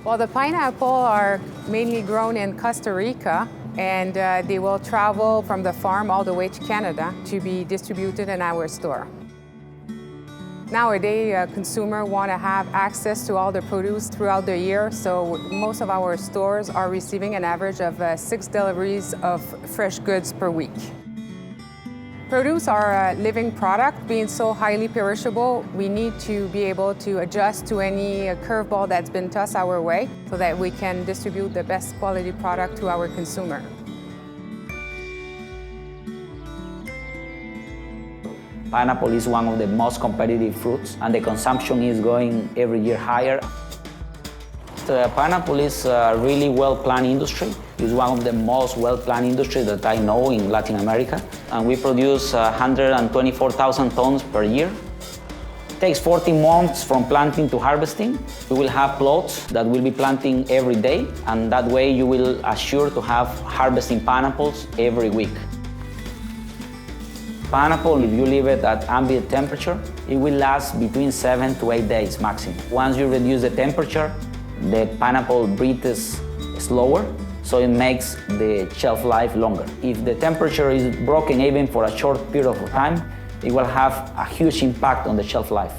Well, the pineapple are mainly grown in Costa Rica, and they will travel from the farm all the way to Canada to be distributed in our store. Nowadays, consumers want to have access to all the produce throughout the year, so most of our stores are receiving an average of 6 deliveries of fresh goods per week. Produce are a living product. Being so highly perishable, we need to be able to adjust to any curveball that's been tossed our way so that we can distribute the best quality product to our consumer. Pineapple is one of the most competitive fruits, and the consumption is going every year higher. The pineapple is a really well-planned industry. It's one of the most well-planned industries that I know in Latin America. And we produce 124,000 tons per year. It takes 40 months from planting to harvesting. We will have plots that we'll be planting every day, and that way you will assure to have harvesting pineapples every week. Pineapple, if you leave it at ambient temperature, it will last between 7 to 8 days maximum. Once you reduce the temperature, the pineapple breathes slower, so it makes the shelf life longer. If the temperature is broken even for a short period of time, it will have a huge impact on the shelf life.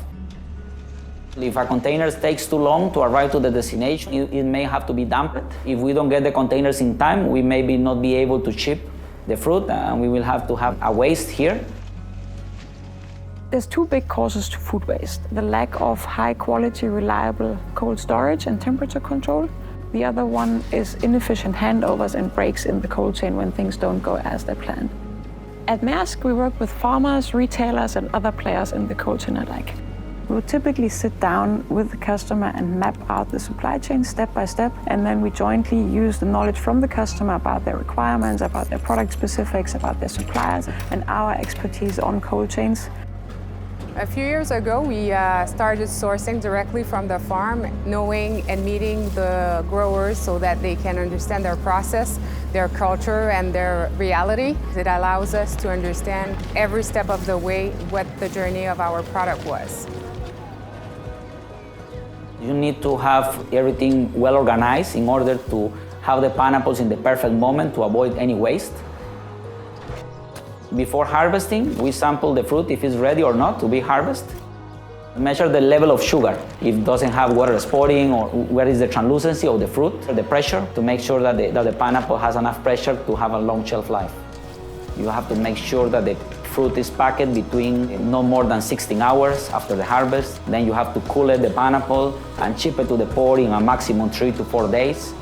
If a container takes too long to arrive to the destination, it may have to be dumped. If we don't get the containers in time, we may not be able to ship the fruit, and we will have to have a waste here. There's two big causes to food waste: the lack of high quality, reliable cold storage and temperature control. The other one is inefficient handovers and breaks in the cold chain when things don't go as they're planned. At Maersk, we work with farmers, retailers, and other players in the cold chain alike. We will typically sit down with the customer and map out the supply chain step by step, and then we jointly use the knowledge from the customer about their requirements, about their product specifics, about their suppliers, and our expertise on cold chains. A few years ago, we started sourcing directly from the farm, knowing and meeting the growers so that they can understand their process, their culture, and their reality. It allows us to understand every step of the way what the journey of our product was. You need to have everything well organized in order to have the pineapples in the perfect moment to avoid any waste. Before harvesting, we sample the fruit if it's ready or not to be harvested. Measure the level of sugar, if it doesn't have water spotting, or where is the translucency of the fruit, or the pressure, to make sure that the pineapple has enough pressure to have a long shelf life. You have to make sure that the fruit is packed between no more than 16 hours after the harvest. Then you have to cool the pineapple and ship it to the port in a maximum 3 to 4 days.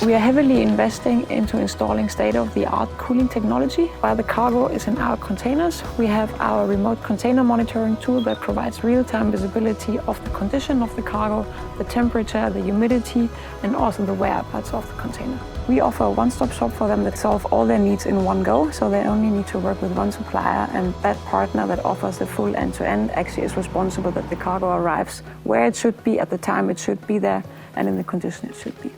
We are heavily investing into installing state-of-the-art cooling technology. While the cargo is in our containers, we have our remote container monitoring tool that provides real-time visibility of the condition of the cargo, the temperature, the humidity, and also the whereabouts of the container. We offer a one-stop shop for them that solve all their needs in one go, so they only need to work with one supplier, and that partner that offers the full end-to-end actually is responsible that the cargo arrives where it should be at the time it should be there and in the condition it should be.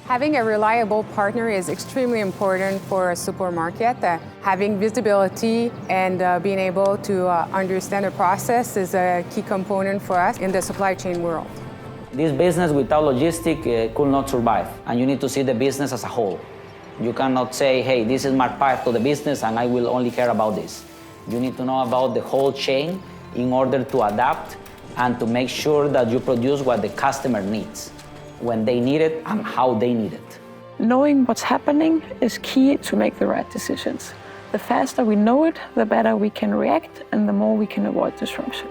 Having a reliable partner is extremely important for a supermarket. Having visibility and being able to understand the process is a key component for us in the supply chain world. This business without logistics could not survive, and you need to see the business as a whole. You cannot say, hey, this is my part of the business and I will only care about this. You need to know about the whole chain in order to adapt and to make sure that you produce what the customer needs, when they need it and how they need it. Knowing what's happening is key to make the right decisions. The faster we know it, the better we can react and the more we can avoid disruption.